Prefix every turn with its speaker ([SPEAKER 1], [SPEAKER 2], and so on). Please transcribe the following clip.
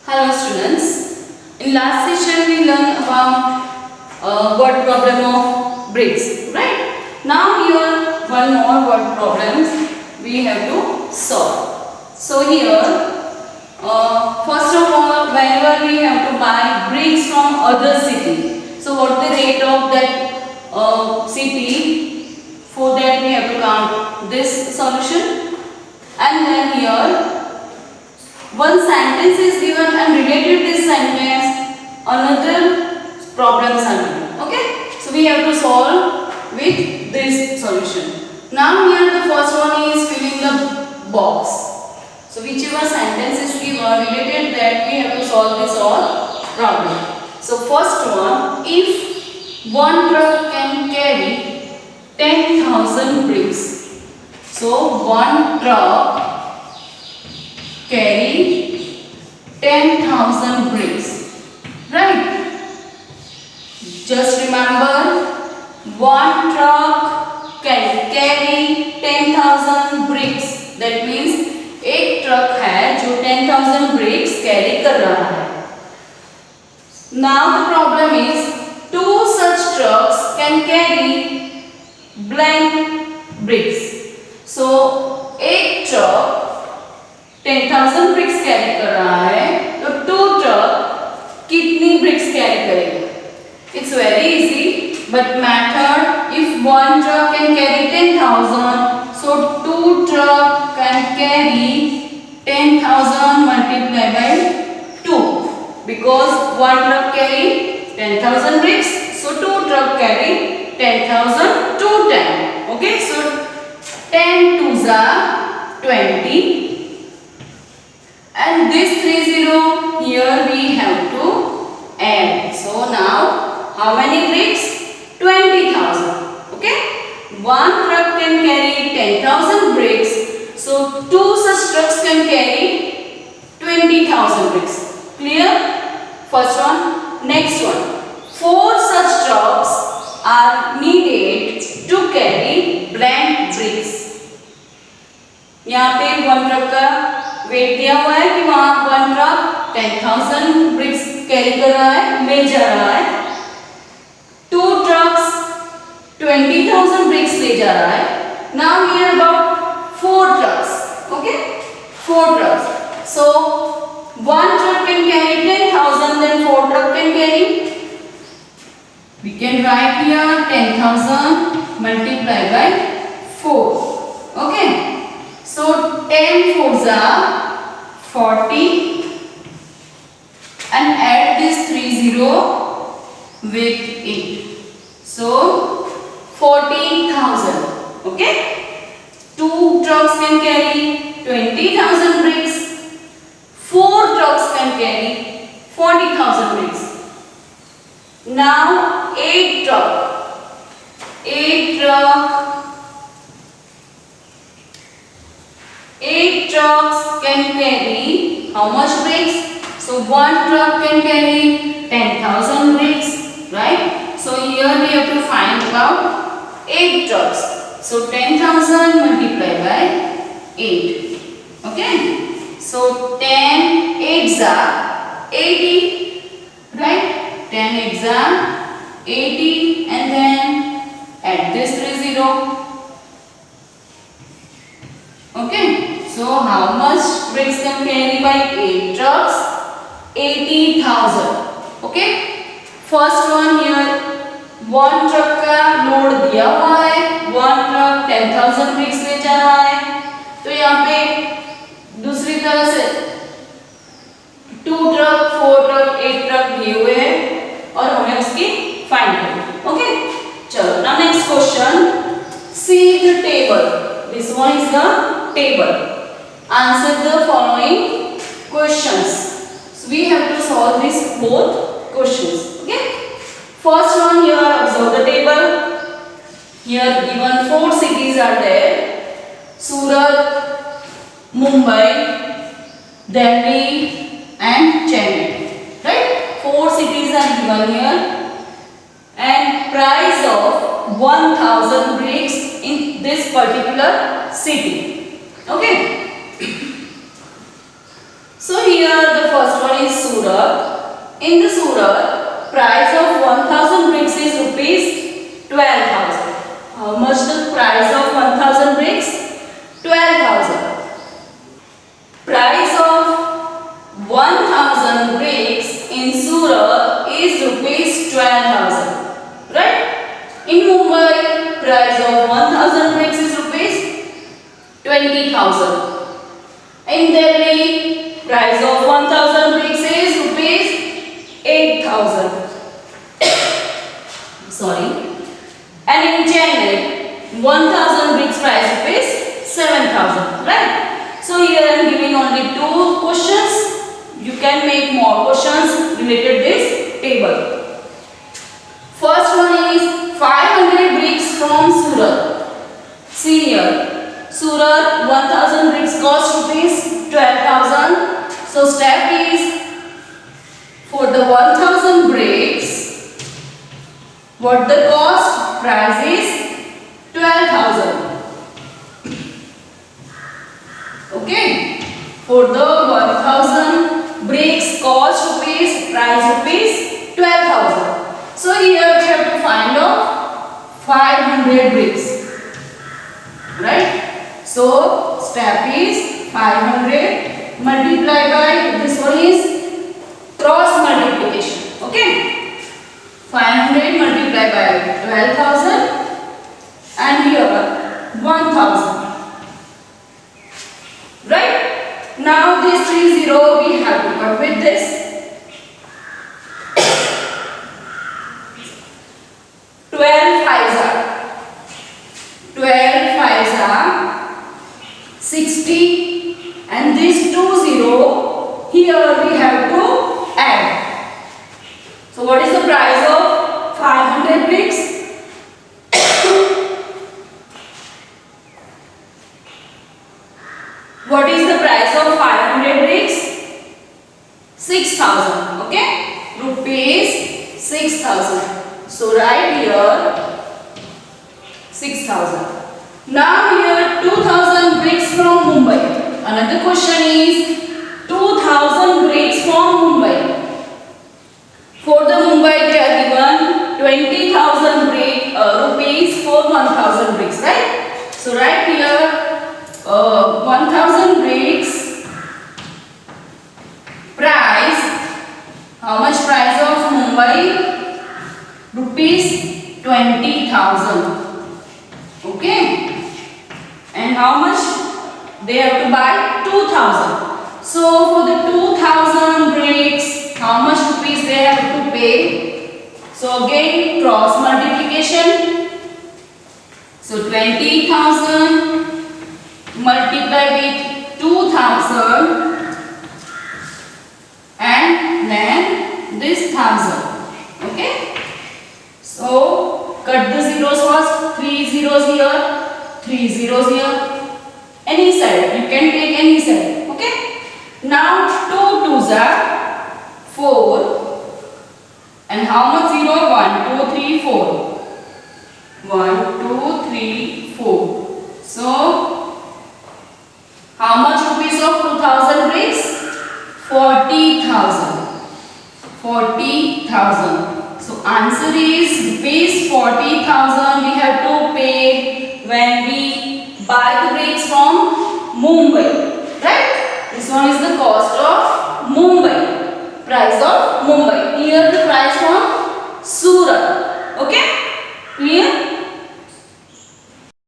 [SPEAKER 1] Hello students. In last session we learned about word problem of bricks, right? Now here one more word problems we have to solve. So here first of all, whenever we have to buy bricks from other city, so what the rate of that city, for that we have to count this solution. And then here one sentence is given and related this sentence another problems are given. Okay, so we have to solve with this solution. Now here the first one is filling the box. So whichever sentence is given related, that we have to solve this all problem. So first one, if one truck can carry 10,000 bricks, so one truck carry 10,000 bricks, right? Just remember, one truck can carry 10,000 bricks. That means एक truck है जो 10,000 bricks carry कर रहा है. Now the problem is two such trucks can carry blank bricks. So एक truck 10,000 bricks carry कर रहा है, तो टू ट्रक कितनी bricks कैरी करेगा? It's very easy, but method, if one truck can carry 10,000, so two truck can carry 10,000 multiplied by 2, because one truck carry 10,000 bricks, so two truck carry 10,000 to 10. Okay, so 10 twos are 20. And this 30 here we have to add. So now how many bricks? 20,000. Okay. One truck can carry 10,000 bricks. So two such trucks can carry 20,000 bricks. Clear? First one. Next one. Four such trucks are needed to carry blank bricks. यहाँ पे one truck का wait दिया हुआ है कि वहां one truck 10,000 BRICS carry कर रहा है, ले जा रहा है. टू ट्रक्स 20,000 ब्रिक्स ले जा रहा है. Now here about four trucks. Okay, four trucks. So one truck can carry 10,000, then four truck can carry, we can write here 10,000 multiply by 4. Okay, so 10 fours are 40 and add this 30 with it. So 14,000. Okay, two trucks can carry 20,000 bricks. Four trucks can carry 40,000 bricks. Now eight trucks can carry how much bricks? So one truck can carry 10,000 bricks, right? So here we have to find about 8 trucks. So 10,000 multiplied by 8. Okay? So 10 8s are 80, right? 10 8s are 80, and then add this 30. Okay, so how much bricks can carry by 8 trucks? 80,000. Okay, first one here, one truck का load दिया हुआ है, one truck 10,000 bricks ले जा रहा है, तो यहाँ पे दूसरी तरह से 2 ट्रक 4 ट्रक 8 ट्रक दिए हुए हैं और हमें उसकी फाइंड करनी. ओके, चलो now next question. See the table. This one is the table. Answer the following questions. So we have to solve these both questions. Okay. First one here, observe the table. Here given 4 cities are there: Surat, Mumbai, Delhi, and Chennai. Right? 4 cities are given here, and price of 1,000 bricks in this particular city. Okay. So here here the first one is Surat. In the Surat, price of 1000 bricks is rupees 12,000. How much the price of 1000 bricks? 12,000. Price of 1000 bricks in Surat is rupees 12,000. Right? In Mumbai, price of 1000 bricks is rupees 20,000. In Delhi, price of 1000 bricks is rupees 8,000. Sorry. And in Chennai, 1000 bricks price rupees 7,000. Right? So here I am giving only 2 questions. You can make more questions related this table. First one is 500 bricks from Surat. See here, Surat 1000 bricks cost rupees 12,000. So step is, for the 1000 bricks, what the cost? Price is 12,000. Okay, for the 1000 bricks cost rupees, price rupees 12,000. So here we have to find out 500 bricks, right? So step is 500 multiplied by, this one is cross multiplication. Okay, 500 multiplied by 12,000 and here 1,000. Right? Now this 30 we have to cut with this. 12 5s are 60 and this 20 here we have to add. So what is the price of 500 bricks? What is the price of 500 bricks? 6,000. Okay? Rupees 6,000. So write here 6,000. Now here 2,000 bricks from Mumbai. Another question is 2,000 bricks from Mumbai. For the Mumbai they are given 20,000 rupees for 1,000 bricks, right? So write here 1,000 bricks price. How much price of Mumbai? Rupees 20,000. Okay. And how much they have to buy? 2,000. So for the 2,000 bricks, how much rupees they have to pay? So again cross multiplication. So 20,000 multiply with 2,000 and then this 1,000. Okay. So cut the zeros first. 3 zeros here, 3 zeros here. Any side. You can take any side. Okay. Now 2 2s are 4. And how much zero? 1 2 3 4. 1 2 3 4. So how much rupees of 2,000 bricks? 40,000. 40,000. So answer is rupees 40,000 we have to pay when we buy the bricks from Mumbai. Right? This one is the cost of Mumbai. Price of